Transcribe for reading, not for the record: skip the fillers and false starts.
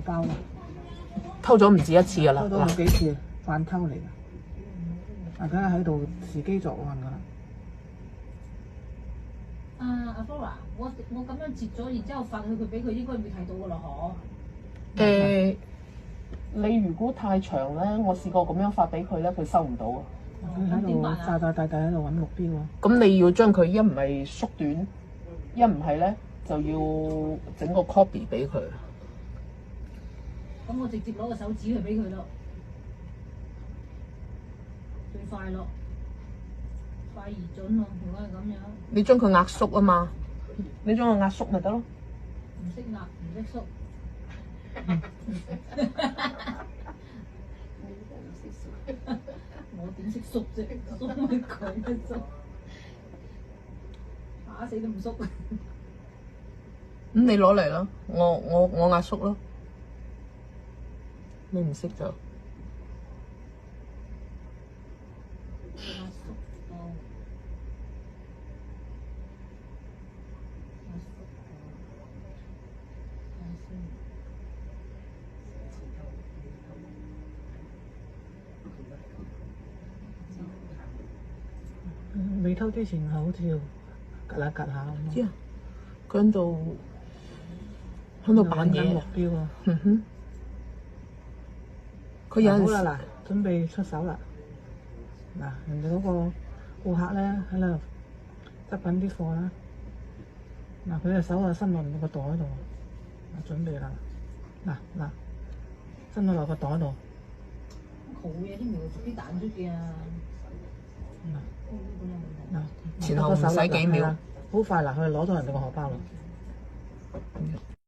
包啊，偷咗唔止一次㗎啦。偷咗好幾次，犯偷嚟㗎。大家喺度時機作案㗎啦。阿 Flora，我咁樣截咗，然之後發去佢俾佢，應該會睇到㗎啦，你如果太長咧，我試過咁樣發俾佢咧，佢收唔到啊。佢喺度大喺度揾目標喎。咁你要將佢一唔係縮短，一唔係咧就要整個 copy 俾佢。咁我直接攞個手指去俾佢咯，最快咯，快而準咯。如果係咁樣，你將佢壓縮啊嘛，你將佢壓縮咪得咯。唔識壓唔識縮。我點識縮啫？縮乜鬼乜縮？打死都唔縮。咁你攞嚟咯，我壓縮咯。你唔識就壓縮到，壓縮未偷之前好似要趌下趌下咁。知啊，佢喺度扮嘢目。標啊！佢有陣時好啦嗱，準備出手啦！嗱，人哋嗰個顧客咧喺度執緊啲貨啦。嗱，佢隻手啊伸落個袋度，嗱準備啦！嗱，伸咗落個袋度。好嘢，啲苗啲彈出嘅啊！嗱，前後唔使幾秒，好快嗱，佢攞到人哋個荷包啦。